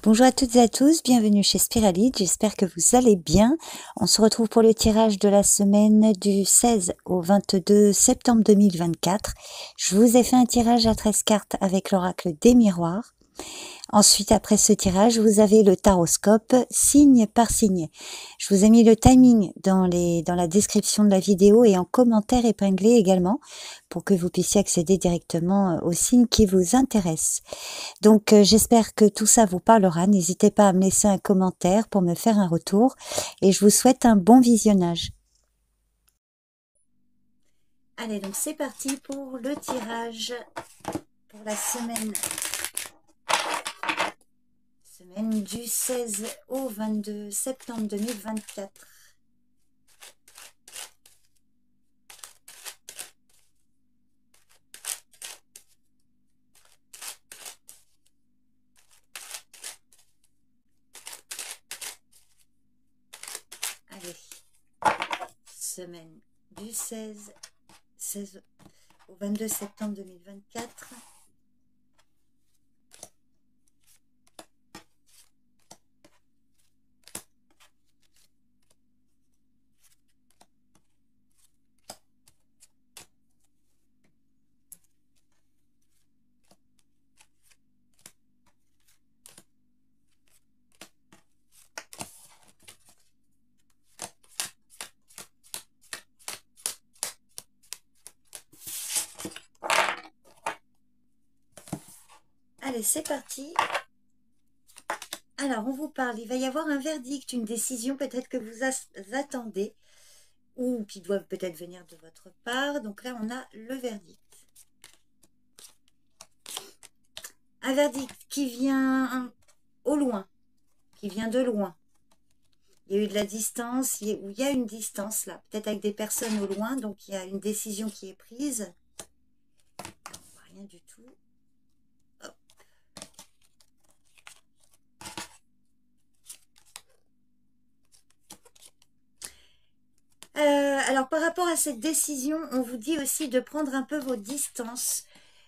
Bonjour à toutes et à tous, bienvenue chez Spiralide, j'espère que vous allez bien. On se retrouve pour le tirage de la semaine du 16 au 22 septembre 2024. Je vous ai fait un tirage à 13 cartes avec l'oracle des miroirs. Ensuite, après ce tirage, vous avez le taroscope signe par signe. Je vous ai mis le timing dans la description de la vidéo et en commentaire épinglé également pour que vous puissiez accéder directement aux signes qui vous intéressent. Donc, j'espère que tout ça vous parlera. N'hésitez pas à me laisser un commentaire pour me faire un retour et je vous souhaite un bon visionnage. Allez, donc c'est parti pour le tirage pour la semaine du 16 au 22 septembre 2024. Allez, semaine du 16 au 22 septembre 2024. Allez, c'est parti. Alors, on vous parle, il va y avoir un verdict, une décision peut-être que vous attendez ou qui doivent peut-être venir de votre part. Donc là, on a le verdict. Un verdict qui vient au loin, qui vient de loin. Il y a eu de la distance, il y a une distance là, peut-être avec des personnes au loin, donc il y a une décision qui est prise. Rien du tout. Hop. Alors par rapport à cette décision, on vous dit aussi de prendre un peu vos distances.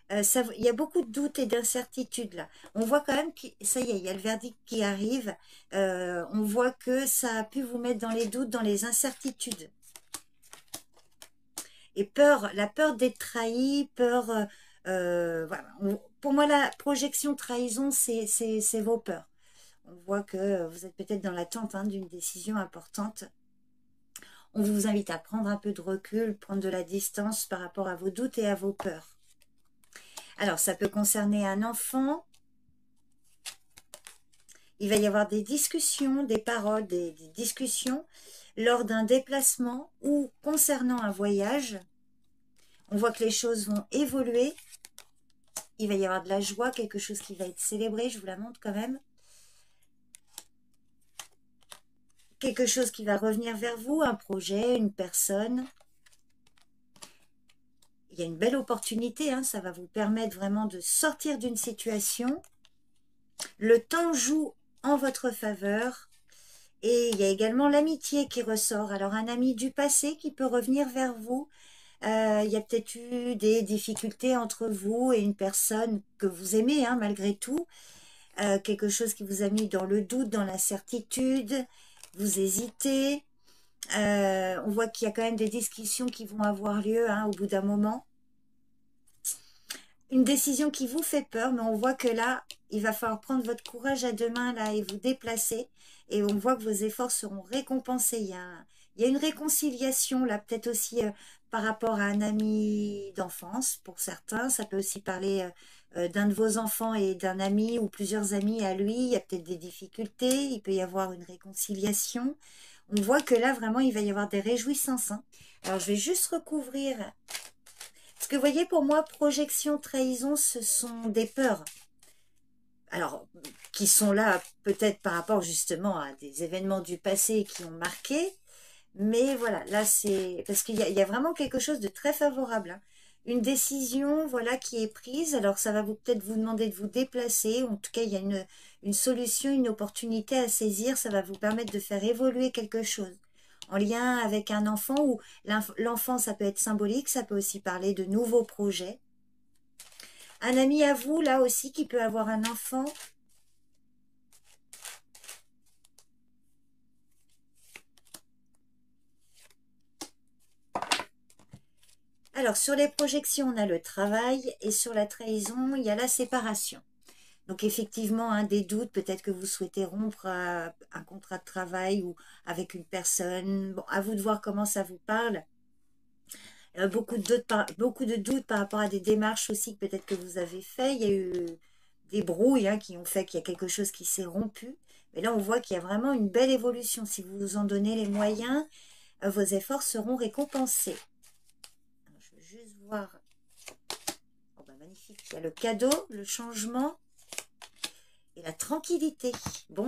Il y a beaucoup de doutes et d'incertitudes là. On voit quand même que ça y est, il y a le verdict qui arrive. On voit que ça a pu vous mettre dans les doutes, dans les incertitudes. Et peur, la peur d'être trahi, peur... voilà. Pour moi, la projection trahison, c'est vos peurs. On voit que vous êtes peut-être dans l'attente d'une décision importante. On vous invite à prendre un peu de recul, prendre de la distance par rapport à vos doutes et à vos peurs. Alors, ça peut concerner un enfant. Il va y avoir des discussions, des paroles, des discussions lors d'un déplacement ou concernant un voyage. On voit que les choses vont évoluer. Il va y avoir de la joie, quelque chose qui va être célébré. Je vous la montre quand même. Quelque chose qui va revenir vers vous, un projet, une personne. Il y a une belle opportunité, ça va vous permettre vraiment de sortir d'une situation. Le temps joue en votre faveur. Et il y a également l'amitié qui ressort. Alors un ami du passé qui peut revenir vers vous. Il y a peut-être eu des difficultés entre vous et une personne que vous aimez malgré tout. Quelque chose qui vous a mis dans le doute, dans l'incertitude. Vous hésitez. On voit qu'il y a quand même des discussions qui vont avoir lieu au bout d'un moment. Une décision qui vous fait peur, mais on voit que là, il va falloir prendre votre courage à deux mains là, et vous déplacer. Et on voit que vos efforts seront récompensés. Il y a une réconciliation là, peut-être aussi par rapport à un ami d'enfance pour certains. Ça peut aussi parler d'un de vos enfants et d'un ami ou plusieurs amis à lui. Il y a peut-être des difficultés. Il peut y avoir une réconciliation. On voit que là, vraiment, il va y avoir des réjouissances. Alors, je vais juste recouvrir... Parce que vous voyez, pour moi, projection, trahison, ce sont des peurs. Alors, qui sont là peut-être par rapport justement à des événements du passé qui ont marqué. Mais voilà, là c'est... Parce qu'il y a vraiment quelque chose de très favorable. Une décision, voilà, qui est prise. Alors, ça va peut-être vous demander de vous déplacer. En tout cas, il y a une solution, une opportunité à saisir. Ça va vous permettre de faire évoluer quelque chose. En lien avec un enfant, ou l'enfant, ça peut être symbolique. Ça peut aussi parler de nouveaux projets. Un ami à vous, là aussi, qui peut avoir un enfant. Alors, sur les projections, on a le travail et sur la trahison, il y a la séparation. Donc, effectivement, des doutes, peut-être que vous souhaitez rompre un contrat de travail ou avec une personne. Bon, à vous de voir comment ça vous parle. Beaucoup de doutes par rapport à des démarches aussi que peut-être que vous avez fait. Il y a eu des brouilles qui ont fait qu'il y a quelque chose qui s'est rompu. Mais là, on voit qu'il y a vraiment une belle évolution. Si vous vous en donnez les moyens, vos efforts seront récompensés. Alors, je veux juste voir. Oh, bah, magnifique. Il y a le cadeau, le changement et la tranquillité. Bon.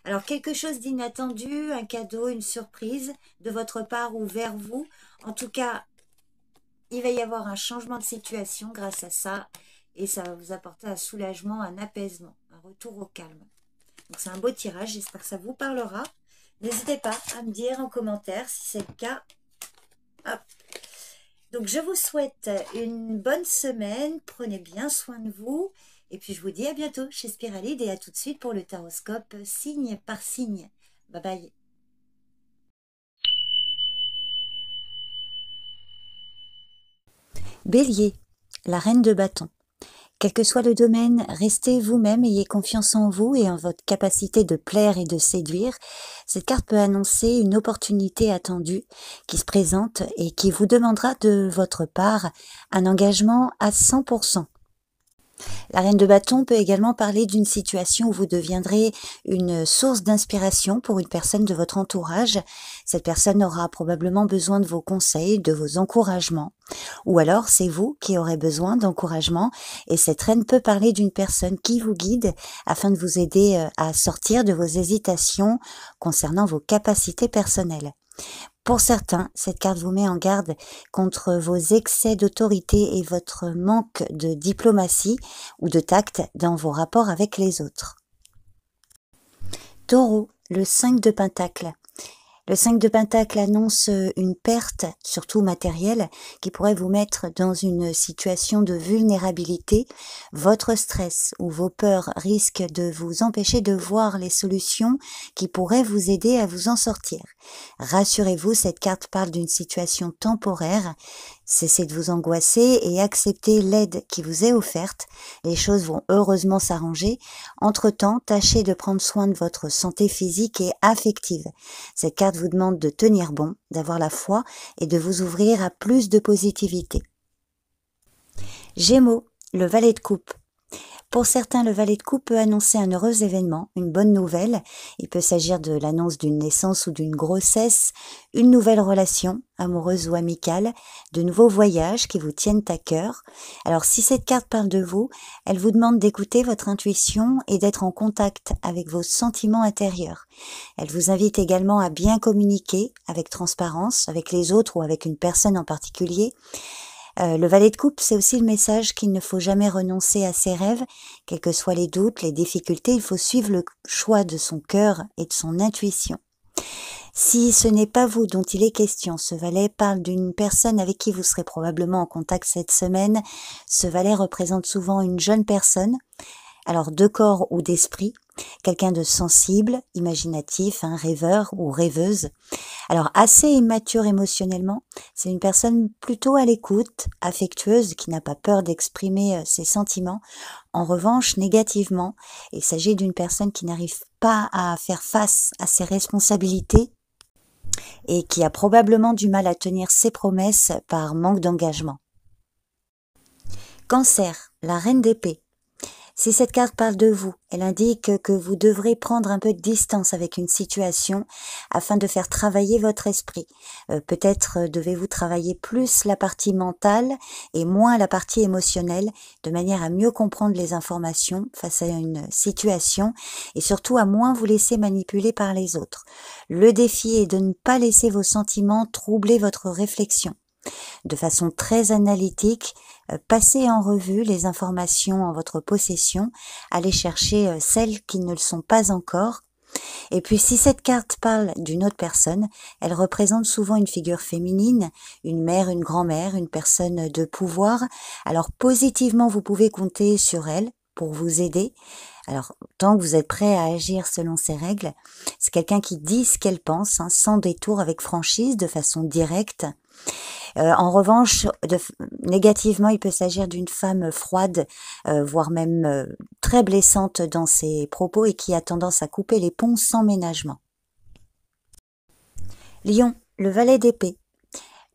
Alors, quelque chose d'inattendu, un cadeau, une surprise de votre part ou vers vous. En tout cas, il va y avoir un changement de situation grâce à ça et ça va vous apporter un soulagement, un apaisement, un retour au calme. Donc c'est un beau tirage, j'espère que ça vous parlera. N'hésitez pas à me dire en commentaire si c'est le cas. Hop. Donc je vous souhaite une bonne semaine, prenez bien soin de vous et puis je vous dis à bientôt chez Spiralide et à tout de suite pour le taroscope signe par signe. Bye bye. Bélier, la reine de bâton. Quel que soit le domaine, restez vous-même, ayez confiance en vous et en votre capacité de plaire et de séduire. Cette carte peut annoncer une opportunité attendue qui se présente et qui vous demandera de votre part un engagement à 100%. La reine de bâton peut également parler d'une situation où vous deviendrez une source d'inspiration pour une personne de votre entourage. Cette personne aura probablement besoin de vos conseils, de vos encouragements. Ou alors c'est vous qui aurez besoin d'encouragement et cette reine peut parler d'une personne qui vous guide afin de vous aider à sortir de vos hésitations concernant vos capacités personnelles. Pour certains, cette carte vous met en garde contre vos excès d'autorité et votre manque de diplomatie ou de tact dans vos rapports avec les autres. Taureau, le 5 de Pentacle. Le 5 de Pentacle annonce une perte, surtout matérielle, qui pourrait vous mettre dans une situation de vulnérabilité. Votre stress ou vos peurs risquent de vous empêcher de voir les solutions qui pourraient vous aider à vous en sortir. Rassurez-vous, cette carte parle d'une situation temporaire. Cessez de vous angoisser et acceptez l'aide qui vous est offerte. Les choses vont heureusement s'arranger. Entre-temps, tâchez de prendre soin de votre santé physique et affective. Cette carte vous demande de tenir bon, d'avoir la foi et de vous ouvrir à plus de positivité. Gémeaux, le valet de coupe. Pour certains, le valet de coupe peut annoncer un heureux événement, une bonne nouvelle. Il peut s'agir de l'annonce d'une naissance ou d'une grossesse, une nouvelle relation, amoureuse ou amicale, de nouveaux voyages qui vous tiennent à cœur. Alors si cette carte parle de vous, elle vous demande d'écouter votre intuition et d'être en contact avec vos sentiments intérieurs. Elle vous invite également à bien communiquer avec transparence, avec les autres ou avec une personne en particulier. Le valet de coupe, c'est aussi le message qu'il ne faut jamais renoncer à ses rêves, quels que soient les doutes, les difficultés, il faut suivre le choix de son cœur et de son intuition. Si ce n'est pas vous dont il est question, ce valet parle d'une personne avec qui vous serez probablement en contact cette semaine. Ce valet représente souvent une jeune personne, alors de corps ou d'esprit, quelqu'un de sensible, imaginatif, rêveur ou rêveuse. Alors assez immature émotionnellement, c'est une personne plutôt à l'écoute, affectueuse, qui n'a pas peur d'exprimer ses sentiments. En revanche, négativement, il s'agit d'une personne qui n'arrive pas à faire face à ses responsabilités et qui a probablement du mal à tenir ses promesses par manque d'engagement. Cancer, la reine d'épée. Si cette carte parle de vous, elle indique que vous devrez prendre un peu de distance avec une situation afin de faire travailler votre esprit. Peut-être devez-vous travailler plus la partie mentale et moins la partie émotionnelle, de manière à mieux comprendre les informations face à une situation et surtout à moins vous laisser manipuler par les autres. Le défi est de ne pas laisser vos sentiments troubler votre réflexion. De façon très analytique, passez en revue les informations en votre possession, allez chercher celles qui ne le sont pas encore. Et puis si cette carte parle d'une autre personne, elle représente souvent une figure féminine, une mère, une grand-mère, une personne de pouvoir. Alors positivement, vous pouvez compter sur elle pour vous aider. Alors, tant que vous êtes prêt à agir selon ses règles, c'est quelqu'un qui dit ce qu'elle pense, sans détour, avec franchise, de façon directe. En revanche, négativement, il peut s'agir d'une femme froide, voire même très blessante dans ses propos et qui a tendance à couper les ponts sans ménagement. Lion, le valet d'épée.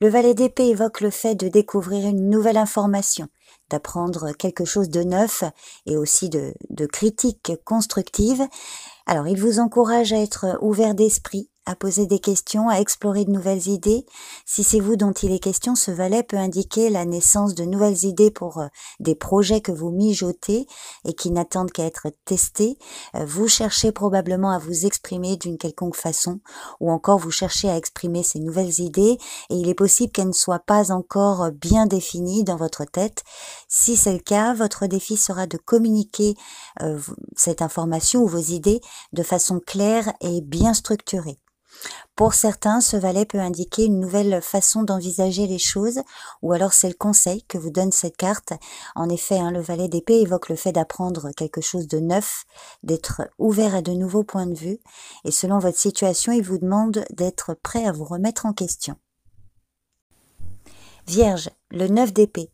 Le valet d'épée évoque le fait de découvrir une nouvelle information, d'apprendre quelque chose de neuf et aussi de critiques constructives. Alors, il vous encourage à être ouvert d'esprit, à poser des questions, à explorer de nouvelles idées. Si c'est vous dont il est question, ce valet peut indiquer la naissance de nouvelles idées pour des projets que vous mijotez et qui n'attendent qu'à être testés. Vous cherchez probablement à vous exprimer d'une quelconque façon ou encore vous cherchez à exprimer ces nouvelles idées et il est possible qu'elles ne soient pas encore bien définies dans votre tête. Si c'est le cas, votre défi sera de communiquer cette information ou vos idées de façon claire et bien structurée. Pour certains, ce valet peut indiquer une nouvelle façon d'envisager les choses, ou alors c'est le conseil que vous donne cette carte. En effet, le valet d'épée évoque le fait d'apprendre quelque chose de neuf, d'être ouvert à de nouveaux points de vue, et selon votre situation, il vous demande d'être prêt à vous remettre en question. Vierge, le 9 d'épée.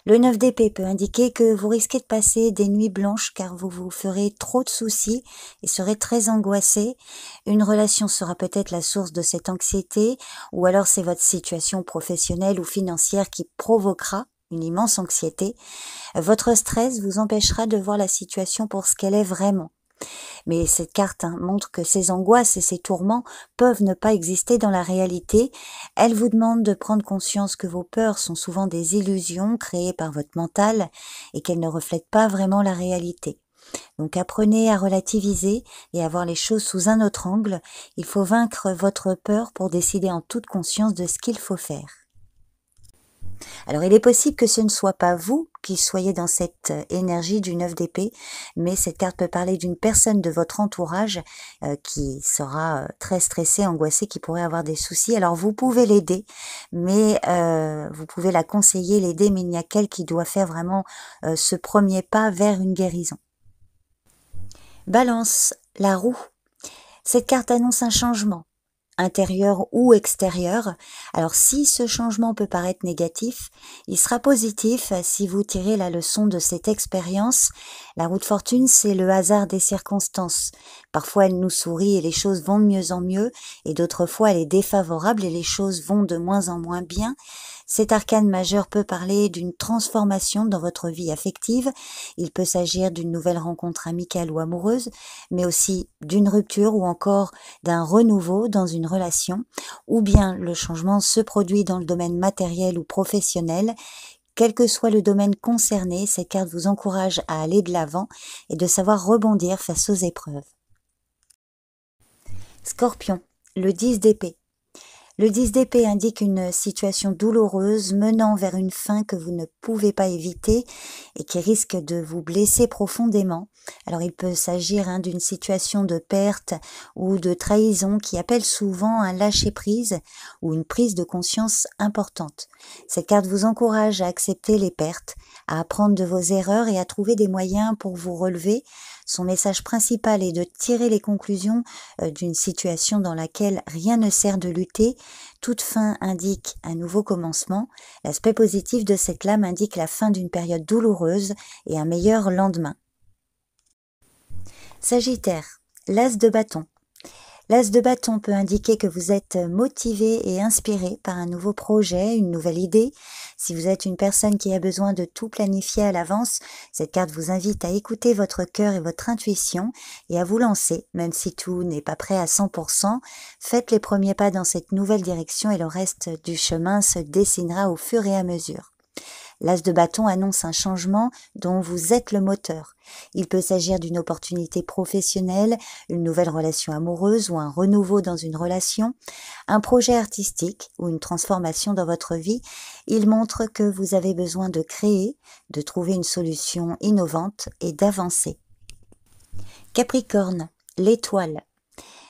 Le 9 d'épée peut indiquer que vous risquez de passer des nuits blanches car vous vous ferez trop de soucis et serez très angoissé. Une relation sera peut-être la source de cette anxiété ou alors c'est votre situation professionnelle ou financière qui provoquera une immense anxiété. Votre stress vous empêchera de voir la situation pour ce qu'elle est vraiment. Mais cette carte montre que ces angoisses et ces tourments peuvent ne pas exister dans la réalité. Elle vous demande de prendre conscience que vos peurs sont souvent des illusions créées par votre mental et qu'elles ne reflètent pas vraiment la réalité. Donc apprenez à relativiser et à voir les choses sous un autre angle. Il faut vaincre votre peur pour décider en toute conscience de ce qu'il faut faire. Alors il est possible que ce ne soit pas vous qui soyez dans cette énergie du 9 d'épée, mais cette carte peut parler d'une personne de votre entourage qui sera très stressée, angoissée, qui pourrait avoir des soucis. Alors vous pouvez l'aider, mais vous pouvez la conseiller, l'aider, mais il n'y a qu'elle qui doit faire vraiment ce premier pas vers une guérison. Balance, la roue. Cette carte annonce un changement, intérieur ou extérieur. Alors si ce changement peut paraître négatif, il sera positif si vous tirez la leçon de cette expérience. La roue de fortune, c'est le hasard des circonstances. Parfois elle nous sourit et les choses vont de mieux en mieux, et d'autres fois elle est défavorable et les choses vont de moins en moins bien. Cet arcane majeur peut parler d'une transformation dans votre vie affective. Il peut s'agir d'une nouvelle rencontre amicale ou amoureuse, mais aussi d'une rupture ou encore d'un renouveau dans une relation, ou bien le changement se produit dans le domaine matériel ou professionnel. Quel que soit le domaine concerné, cette carte vous encourage à aller de l'avant et de savoir rebondir face aux épreuves. Scorpion, le 10 d'épée. Le 10 d'épée indique une situation douloureuse menant vers une fin que vous ne pouvez pas éviter et qui risque de vous blesser profondément. Alors il peut s'agir d'une situation de perte ou de trahison qui appelle souvent un lâcher-prise ou une prise de conscience importante. Cette carte vous encourage à accepter les pertes, à apprendre de vos erreurs et à trouver des moyens pour vous relever. Son message principal est de tirer les conclusions d'une situation dans laquelle rien ne sert de lutter. Toute fin indique un nouveau commencement. L'aspect positif de cette lame indique la fin d'une période douloureuse et un meilleur lendemain. Sagittaire, l'as de bâton. L'as de bâton peut indiquer que vous êtes motivé et inspiré par un nouveau projet, une nouvelle idée. Si vous êtes une personne qui a besoin de tout planifier à l'avance, cette carte vous invite à écouter votre cœur et votre intuition et à vous lancer, même si tout n'est pas prêt à 100%. Faites les premiers pas dans cette nouvelle direction et le reste du chemin se dessinera au fur et à mesure. L'as de bâton annonce un changement dont vous êtes le moteur. Il peut s'agir d'une opportunité professionnelle, une nouvelle relation amoureuse ou un renouveau dans une relation, un projet artistique ou une transformation dans votre vie. Il montre que vous avez besoin de créer, de trouver une solution innovante et d'avancer. Capricorne, l'étoile.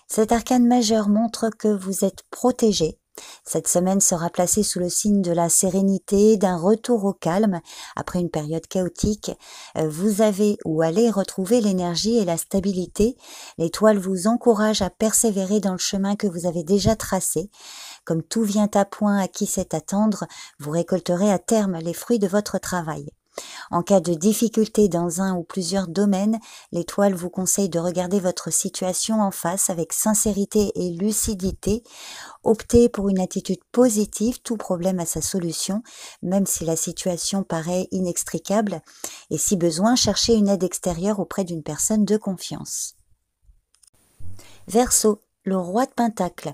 Cet arcane majeur montre que vous êtes protégé. Cette semaine sera placée sous le signe de la sérénité, d'un retour au calme après une période chaotique. Vous avez ou allez retrouver l'énergie et la stabilité. L'étoile vous encourage à persévérer dans le chemin que vous avez déjà tracé. Comme tout vient à point à qui sait attendre, vous récolterez à terme les fruits de votre travail. En cas de difficulté dans un ou plusieurs domaines, l'étoile vous conseille de regarder votre situation en face avec sincérité et lucidité. Optez pour une attitude positive, tout problème a sa solution, même si la situation paraît inextricable, et si besoin, cherchez une aide extérieure auprès d'une personne de confiance. Verseau, le roi de Pentacle.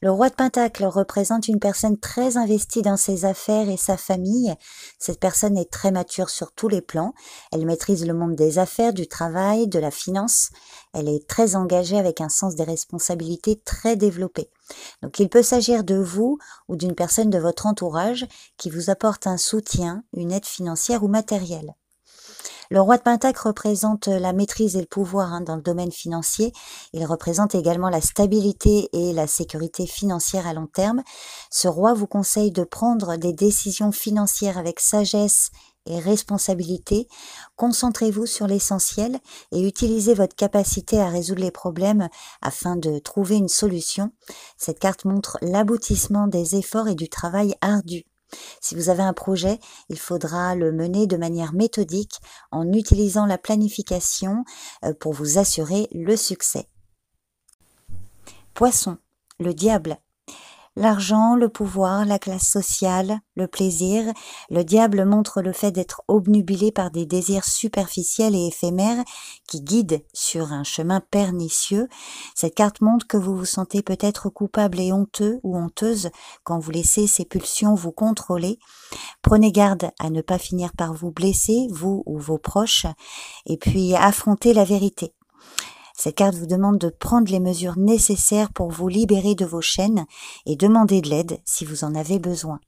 Le roi de Pentacle représente une personne très investie dans ses affaires et sa famille. Cette personne est très mature sur tous les plans. Elle maîtrise le monde des affaires, du travail, de la finance. Elle est très engagée avec un sens des responsabilités très développé. Donc il peut s'agir de vous ou d'une personne de votre entourage qui vous apporte un soutien, une aide financière ou matérielle. Le roi de Pentacle représente la maîtrise et le pouvoir dans le domaine financier. Il représente également la stabilité et la sécurité financière à long terme. Ce roi vous conseille de prendre des décisions financières avec sagesse et responsabilité. Concentrez-vous sur l'essentiel et utilisez votre capacité à résoudre les problèmes afin de trouver une solution. Cette carte montre l'aboutissement des efforts et du travail ardu. Si vous avez un projet, il faudra le mener de manière méthodique en utilisant la planification pour vous assurer le succès. Poisson, le diable. L'argent, le pouvoir, la classe sociale, le plaisir. Le diable montre le fait d'être obnubilé par des désirs superficiels et éphémères qui guident sur un chemin pernicieux. Cette carte montre que vous vous sentez peut-être coupable et honteux ou honteuse quand vous laissez ces pulsions vous contrôler. Prenez garde à ne pas finir par vous blesser, vous ou vos proches, et puis affrontez la vérité. Cette carte vous demande de prendre les mesures nécessaires pour vous libérer de vos chaînes et demander de l'aide si vous en avez besoin.